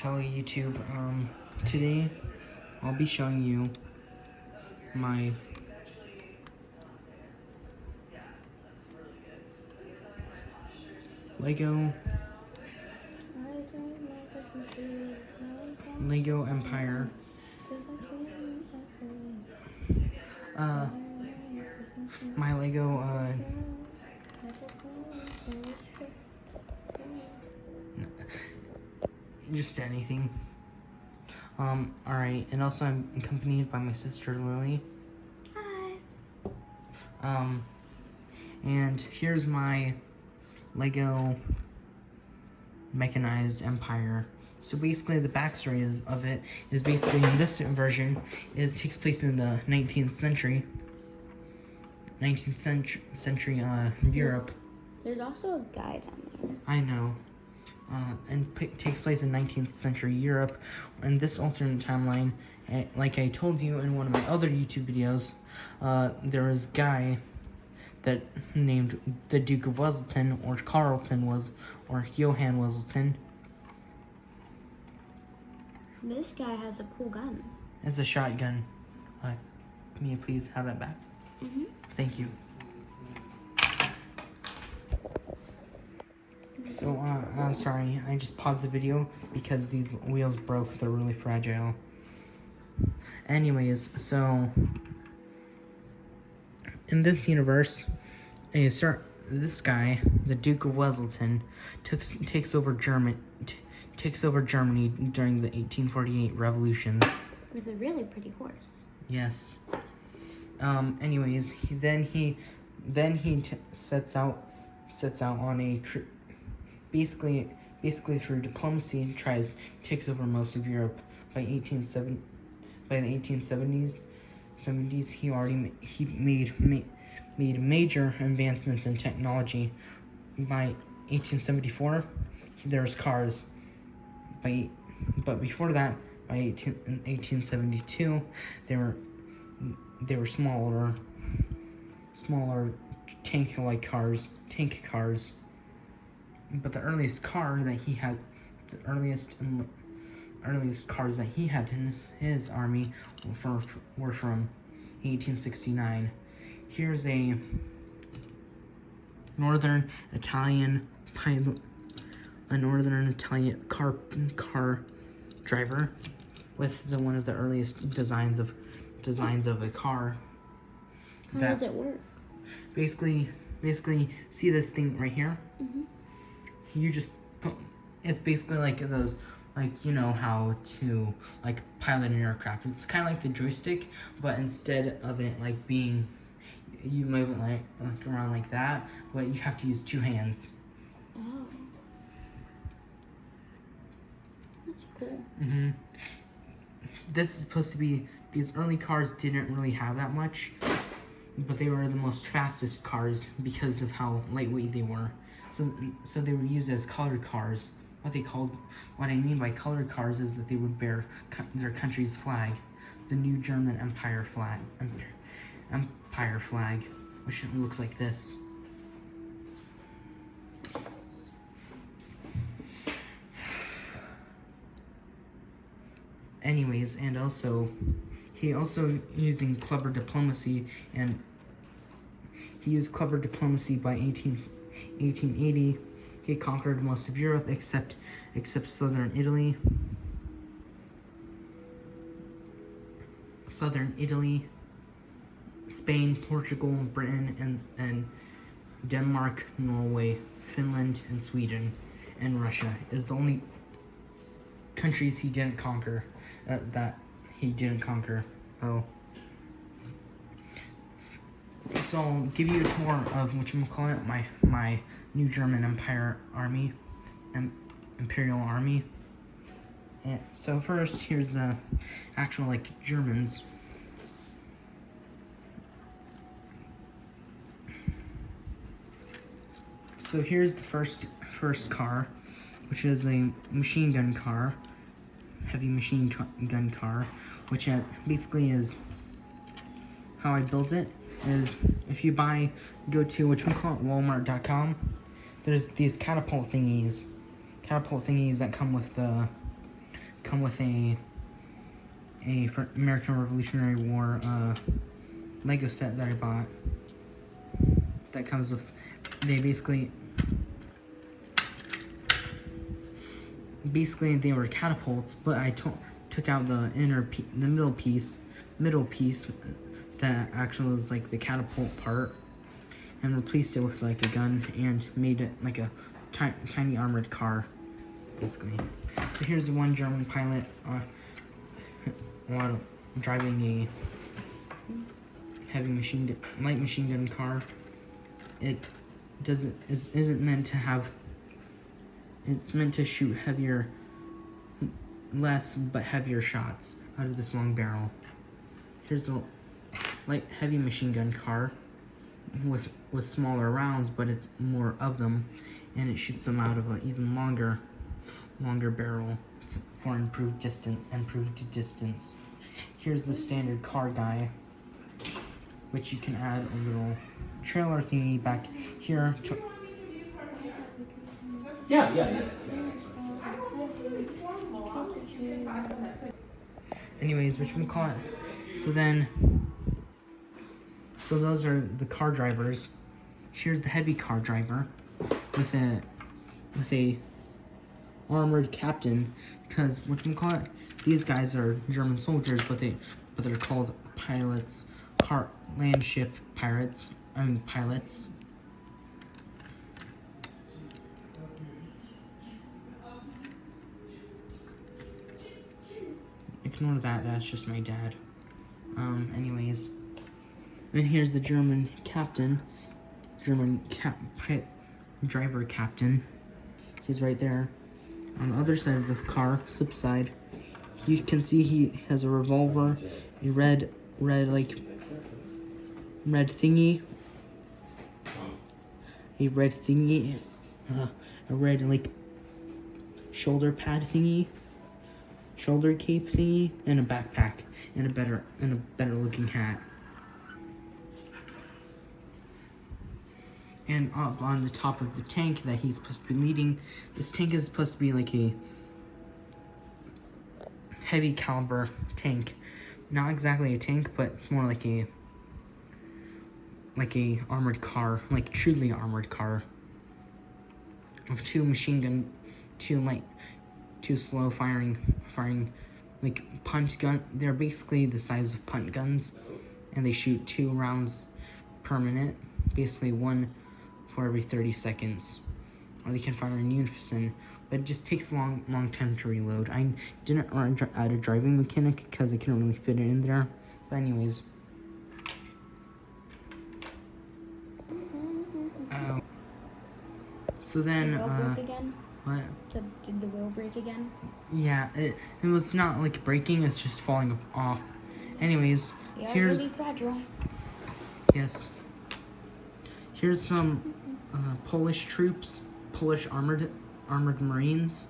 Hello YouTube, today I'll be showing you my Lego Empire, my Lego, just anything. Alright, and also I'm accompanied by my sister Lily. Hi. And here's my Lego mechanized empire. So basically the backstory of it is basically in this version, it takes place in the 19th century Europe. There's also a guy down there. I know. And takes place in 19th century Europe. In this alternate timeline, like I told you in one of my other YouTube videos, there was a guy that named the Duke of Weselton, or or Johann Weselton. This guy has a cool gun. It's a shotgun. Can you please have that back? Thank you. So, I'm sorry, I just paused the video because these wheels broke. They're really fragile. Anyways, so in this universe, this guy, the Duke of Weselton, takes over Germany during the 1848 revolutions. With a really pretty horse. Yes. Anyways, he sets out on a basically through diplomacy takes over most of Europe. By the 1870s, he made major advancements in technology. By 1874, there was cars. But before that, by 1872, they were smaller tank cars. But the earliest cars that he had in his army were from 1869. Here's a northern Italian car driver with one of the earliest designs of a car. How does it work? Basically, see this thing right here? You just it's basically like those, like, you know how to pilot an aircraft. It's kind of like the joystick, but instead of it being, you move it like around like that, but you have to use two hands. Oh. That's cool. This is supposed to be, these early cars didn't really have that much, but they were the most fastest cars because of how lightweight they were. So they were used as colored cars. What I mean by colored cars is that they would bear their country's flag, the new German Empire flag, which looks like this. Anyways, and he using clever diplomacy, and he used clever diplomacy by 1880. He conquered most of Europe except southern Italy, Spain, Portugal, Britain, and Denmark, Norway, Finland, and Sweden, and Russia is the only countries he didn't conquer. Oh. So I'll give you a tour of whatchamacallit, my new German Empire army, Imperial Army. And so first, here's the actual Germans. So here's the first car, which is a machine gun car, heavy machine gun car, which basically is how I built it. Is if you go to Walmart.com, there's these catapult thingies that come with the come with a American Revolutionary War Lego set that I bought. That comes with, they basically they were catapults, but I took out the middle piece that actually was like the catapult part, and replaced it with like a gun and made it like a tiny armored car, basically. So here's one German pilot driving a light machine gun car. It isn't meant to have. It's meant to shoot less but heavier shots out of this long barrel. Here's the heavy machine gun car with smaller rounds, but it's more of them, and it shoots them out of an even longer barrel for improved distance. Here's the standard car guy, which you can add a little trailer thingy back here. Yeah. Anyways, whatchamacallit. So those are the car drivers. Here's the heavy car driver with a armored captain, because whatchamacallit, these guys are German soldiers, but they're called pilots, landship pilots. Ignore that, that's just my dad. Anyways. And here's the German captain. Driver captain. He's right there. On the other side of the car, flip side, you can see he has a revolver, a red thingy, a red shoulder pad thingy, shoulder cape thingy, and a backpack, and a better looking hat. And up on the top of the tank that he's supposed to be leading, this tank is supposed to be like a heavy caliber tank. Not exactly a tank, but it's more like a armored car, like truly armored car. Of two slow firing like punt gun. They're basically the size of punt guns, and they shoot 2 rounds per minute, basically one for every 30 seconds. Or they can fire in unison, but it just takes a long time to reload. I didn't add a driving mechanic because I couldn't really fit it in there. But anyways. So then, Did the wheel break again? What? Did the wheel break again? Yeah, it was not like breaking, it's just falling off. Anyways, They are here's... really fragile. Yes. Here's some Polish troops, Polish armored Marines.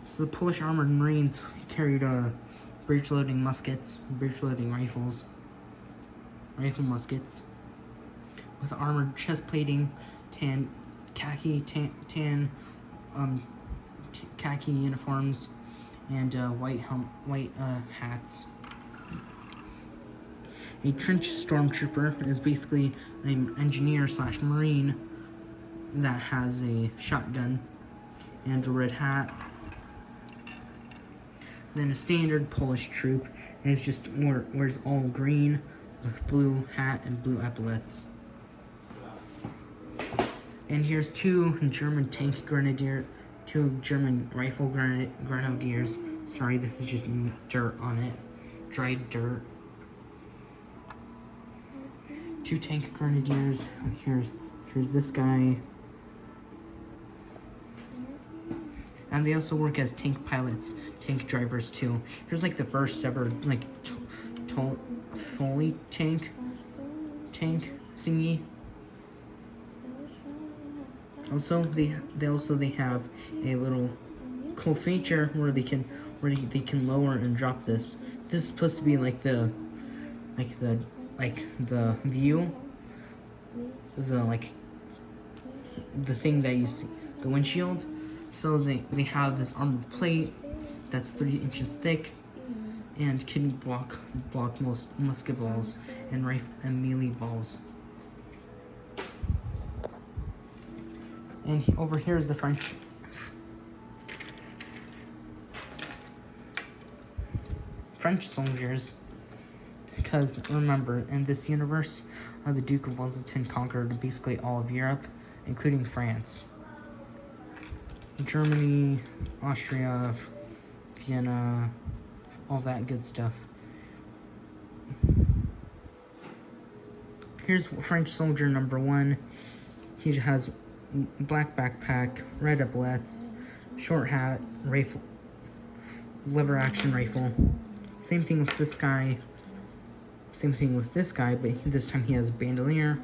So the Polish armored Marines carried breech-loading muskets, breech-loading rifle muskets, with armored chest plating, khaki uniforms, and white hats. A trench stormtrooper is basically an engineer / marine that has a shotgun and a red hat. Then a standard Polish troop is just wears all green with blue hat and blue epaulets. And here's 2 German rifle grenadiers. Sorry, this is just dirt on it, dried dirt. 2 tank grenadiers. Here's this guy. And they also work as tank pilots, tank drivers too. Here's like the first ever like fully tank thingy. Also, they have a little cool feature where they can lower and drop this. This is supposed to be like the view, the thing that you see, the windshield. So they have this armored plate that's 3 inches thick and can block most musket balls and rifle and melee balls. And over here is the French soldiers. Because remember, in this universe, the Duke of Wellington conquered basically all of Europe, including France, Germany, Austria, Vienna, all that good stuff. Here's French soldier number 1. He has black backpack, red epaulets, short hat, rifle, lever action rifle. Same thing with this guy. Same thing with this guy, but this time he has a bandolier,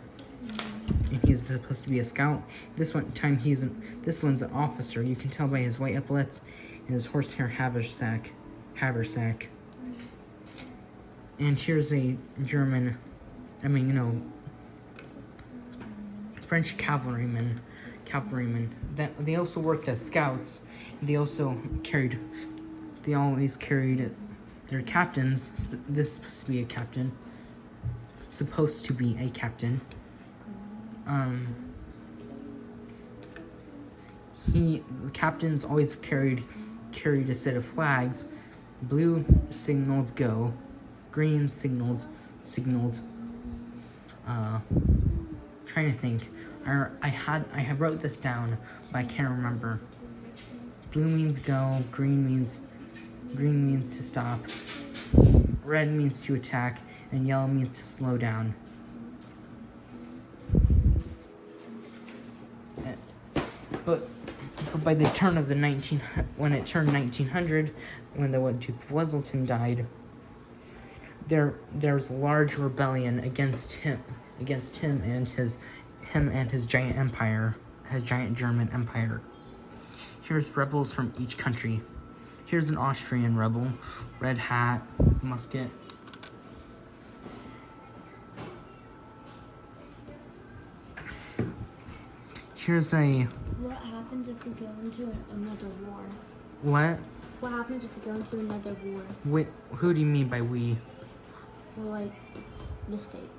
and he's supposed to be a scout. This one's an officer. You can tell by his white epaulets and his horsehair haversack. And here's a German, French cavalryman. That they also worked as scouts. They always carried their captains. This is supposed to be a captain. The captains always carried a set of flags. Blue signaled go, green signaled. Trying to think. I have wrote this down, but I can't remember. Blue means go, green means to stop, red means to attack, and yellow means to slow down. But by the turn of when it turned 1900, when the Duke of Wellington died, there was a large rebellion against him and his giant empire, his giant German empire. Here's rebels from each country. Here's an Austrian rebel, red hat, musket. Here's a... What happens if we go into another war? What? What happens if we go into another war? Wait, who do you mean by we? Well, like, the state.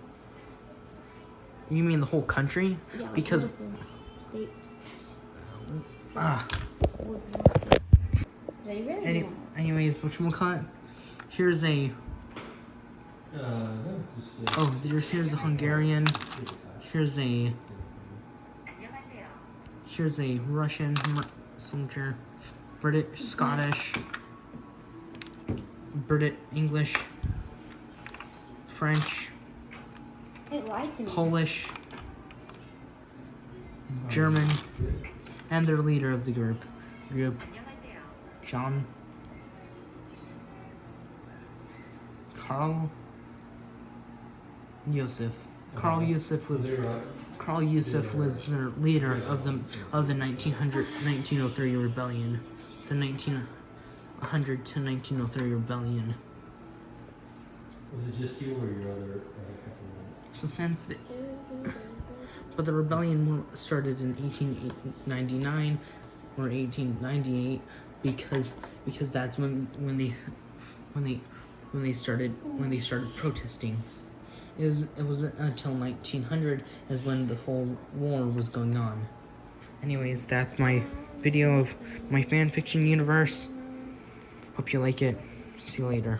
You mean the whole country? Yeah, like because... the state. Anyways, whatchamacallit? Here's a... here's a Hungarian. Here's a Russian soldier. British, Scottish. English. French. It lied to me. Polish. German. And their leader of the group. Carl Yusuf. Carl Yusuf was the leader of the 1903 rebellion. The 1900 to 1903 rebellion. Was it just you or your other couple? So but the rebellion started in 1899 or 1898 because that's when they started protesting. It wasn't until 1900 is when the full war was going on. Anyways, that's my video of my fan fiction universe. Hope you like it. See you later.